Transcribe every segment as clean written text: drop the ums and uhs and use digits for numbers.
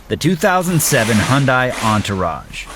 the 2007 Hyundai Entourage.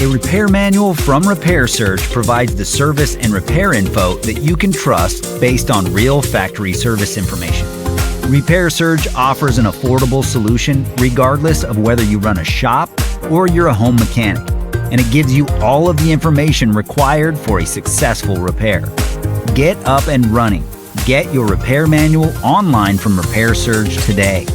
A repair manual from Repair Surge provides the service and repair info that you can trust based on real factory service information. Repair Surge offers an affordable solution regardless of whether you run a shop or you're a home mechanic, and it gives you all of the information required for a successful repair. Get up and running. Get your repair manual online from Repair Surge today.